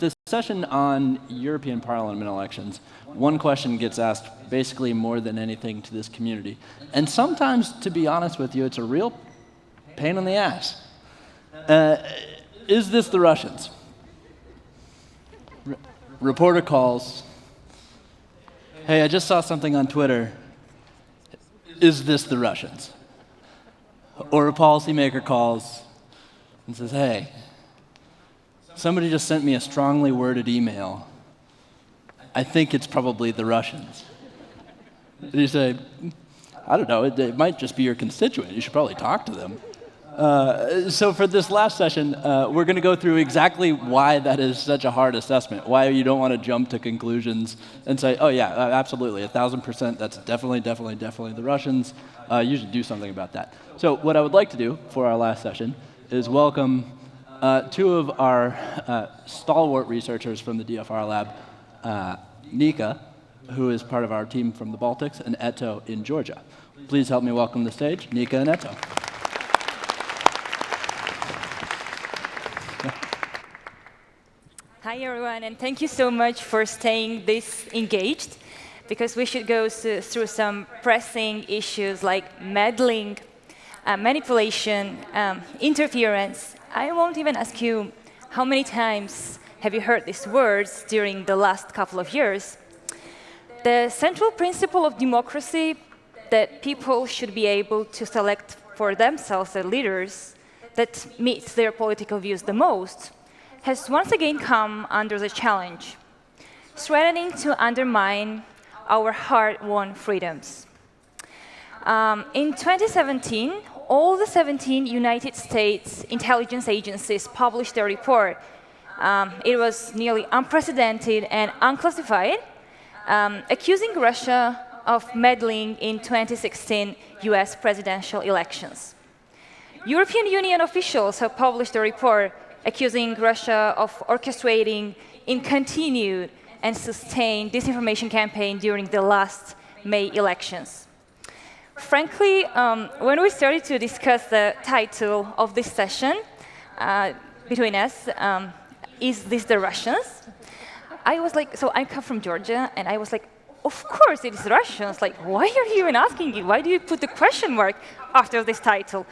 this session on European Parliament elections, one question gets asked basically more than anything to this community. And sometimes, to be honest with you, it's a real pain in the ass. Is this the Russians? Reporter calls, hey, I just saw something on Twitter. Is this the Russians? Or a policymaker calls and says, hey, somebody just sent me a strongly worded email. I think it's probably the Russians. And you say, I don't know, it might just be your constituent. You should probably talk to them. So for this last session, we're going to go through exactly why that is such a hard assessment, why you don't want to jump to conclusions and say, oh yeah, absolutely, 1,000%, that's definitely the Russians. You should do something about that. So what I would like to do for our last session is welcome two of our stalwart researchers from the DFRLab, Nika, who is part of our team from the Baltics, and Eto in Georgia. Please help me welcome to the stage, Nika and Eto. Hi, everyone, and thank you so much for staying this engaged, because we should go through some pressing issues like meddling, manipulation, interference. I won't even ask you how many times have you heard these words during the last couple of years. The central principle of democracy, that people should be able to select for themselves the leaders that meets their political views the most, has once again come under the challenge, threatening to undermine our hard-won freedoms. In 2017, all the 17 United States intelligence agencies published a report. It was nearly unprecedented and unclassified, accusing Russia of meddling in 2016 US presidential elections. European Union officials have published a report accusing Russia of orchestrating in continued and sustained disinformation campaign during the last May elections. Frankly, when we started to discuss the title of this session between us, is this the Russians? I was like, so I come from Georgia, and I was like, of course it is Russians. Like, why are you even asking it? Why do you put the question mark after this title?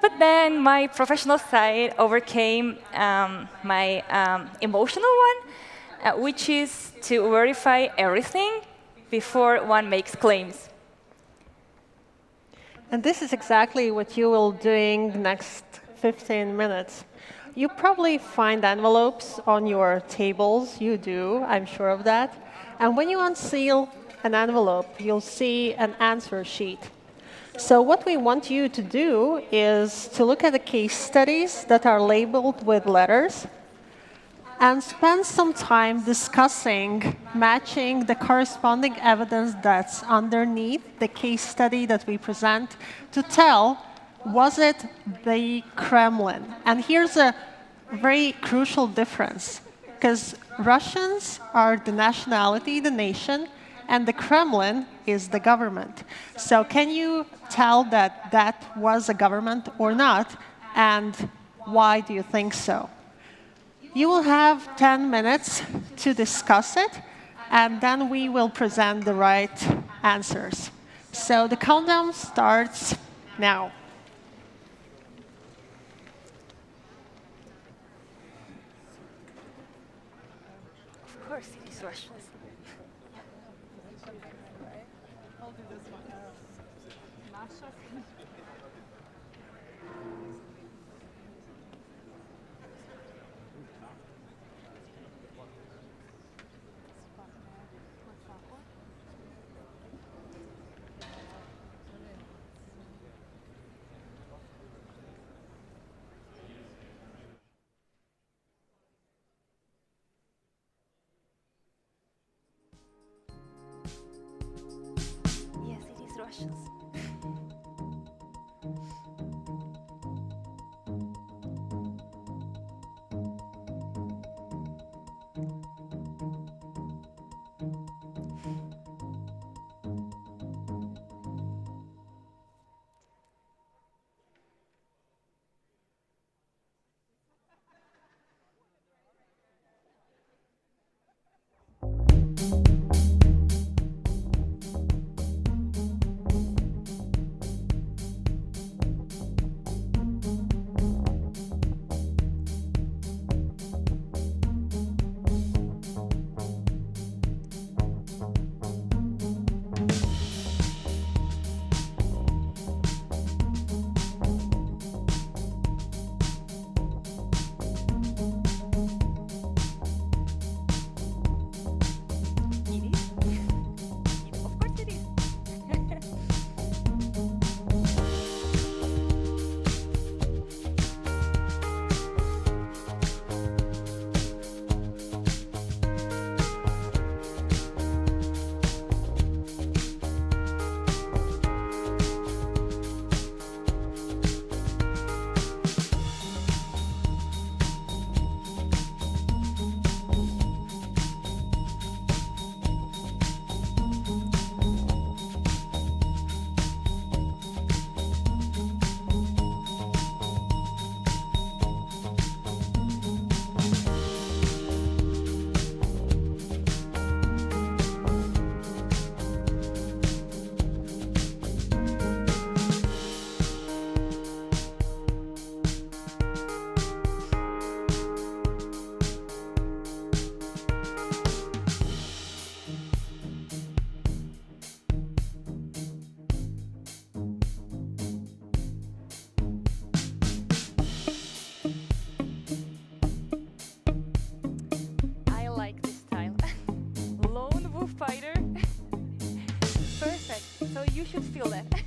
But then my professional side overcame my emotional one, which is to verify everything before one makes claims. And this is exactly what you will do in the next 15 minutes. You probably find envelopes on your tables. You do, I'm sure of that. And when you unseal an envelope, you'll see an answer sheet. So what we want you to do is to look at the case studies that are labeled with letters and spend some time discussing, matching the corresponding evidence that's underneath the case study that we present to tell, was it the Kremlin? And here's a very crucial difference, because Russians are the nationality, the nation, and the Kremlin is the government. So can you tell that that was a government or not, and why do you think so? You will have 10 minutes to discuss it, and then we will present the right answers. So the countdown starts now. Of course it is Russians. Yes, it is Russians. You should feel that.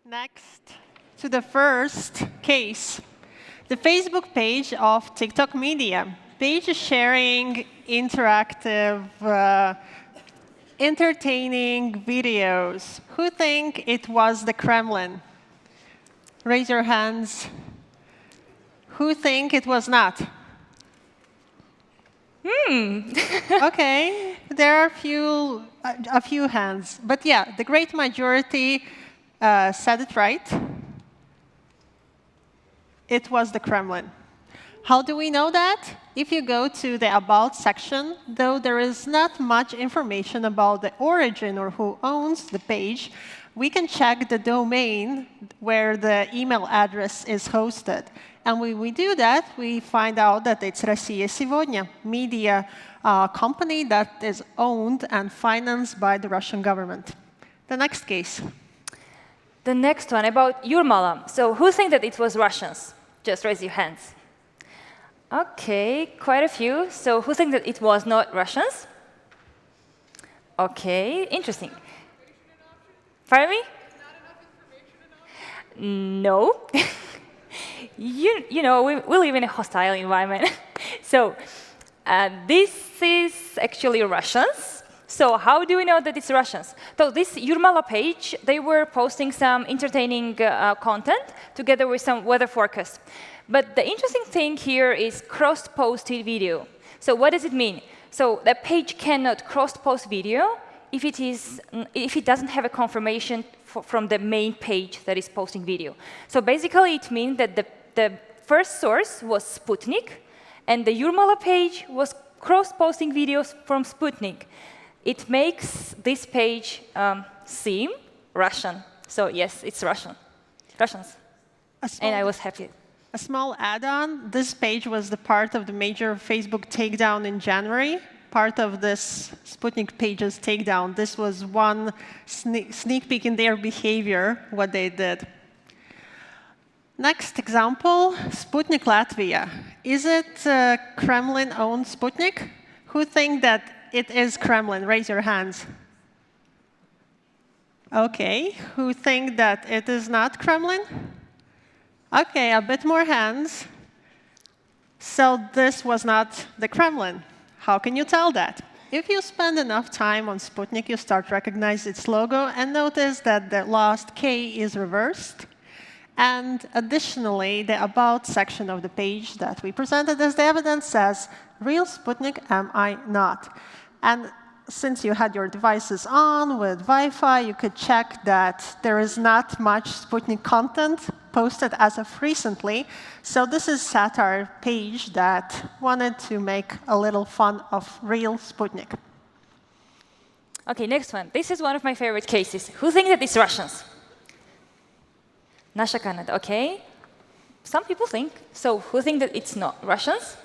Next to the first case, the Facebook page of TikTok Media. Page sharing interactive, entertaining videos. Who think it was the Kremlin? Raise your hands. Who think it was not? Okay, there are a few hands. But yeah, the great majority said it right. It was the Kremlin. How do we know that? If you go to the About section, though there is not much information about the origin or who owns the page, we can check the domain where the email address is hosted. And when we do that, we find out that it's Россия Сегодня, media company that is owned and financed by the Russian government. The next case. The next one about Yurmala. So who think that it was Russians? Just raise your hands. OK, quite a few. So who think that it was not Russians? OK, interesting. Pardon me? No. you know, we live in a hostile environment. So this is actually Russians. So how do we know that it's Russians? So this Yurmala page, they were posting some entertaining content together with some weather forecasts. But the interesting thing here is cross-posted video. So what does it mean? So the page cannot cross-post video if it doesn't have a confirmation from the main page that is posting video. So basically, it means that the first source was Sputnik, and the Yurmala page was cross-posting videos from Sputnik. It makes this page seem Russian. So yes, it's Russians. And I was happy. A small add-on, this page was the part of the major Facebook takedown in January. Part of this Sputnik page's takedown. This was one sneak peek in their behavior, what they did. Next example, Sputnik Latvia. Is it Kremlin-owned Sputnik? Who think that it is Kremlin? Raise your hands. OK. Who think that it is not Kremlin? OK, a bit more hands. So this was not the Kremlin. How can you tell that? If you spend enough time on Sputnik, you start to recognize its logo and notice that the last K is reversed. And additionally, the About section of the page that we presented as the evidence says, real Sputnik am I not? And since you had your devices on with Wi-Fi, you could check that there is not much Sputnik content posted as of recently. So this is satire page that wanted to make a little fun of real Sputnik. OK, next one. This is one of my favorite cases. Who thinks that it's Russians? Nasha Canada, OK. Some people think. So who think that it's not Russians?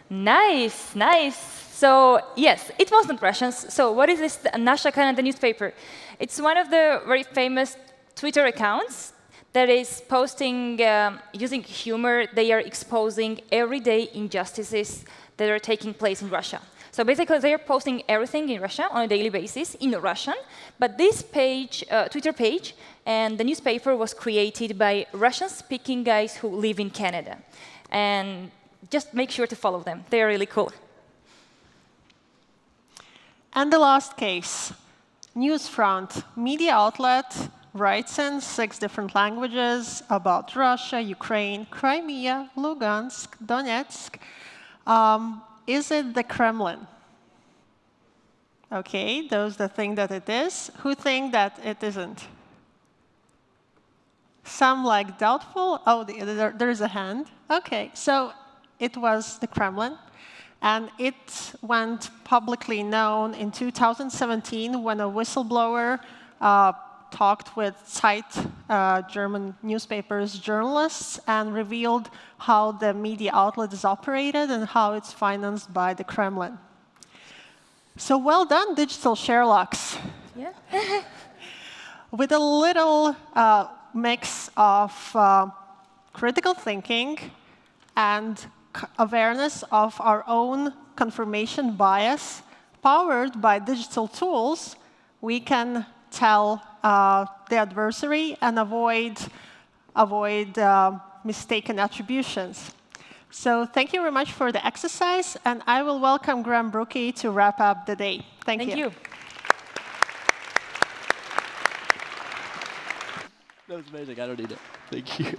Nice, nice. So yes, it wasn't Russians. So what is this Nasha Canada newspaper? It's one of the very famous Twitter accounts that is posting, using humor, they are exposing everyday injustices that are taking place in Russia. So basically, they are posting everything in Russia on a daily basis in Russian. But this page, Twitter page, and the newspaper was created by Russian-speaking guys who live in Canada. And just make sure to follow them. They are really cool. And the last case, Newsfront, media outlet, writes in 6 different languages about Russia, Ukraine, Crimea, Lugansk, Donetsk. Is it the Kremlin? OK, those that think that it is. Who think that it isn't? Some like doubtful. Oh, there is a hand. OK, so it was the Kremlin. And it went publicly known in 2017 when a whistleblower talked with Zeit, German newspapers, journalists, and revealed how the media outlet is operated and how it's financed by the Kremlin. So well done, digital Sherlocks. Yeah. With a little mix of critical thinking and awareness of our own confirmation bias, powered by digital tools, we can tell the adversary and avoid mistaken attributions. So thank you very much for the exercise, and I will welcome Graham Brookie to wrap up the day. Thank you. That was amazing. I don't need it. Thank you.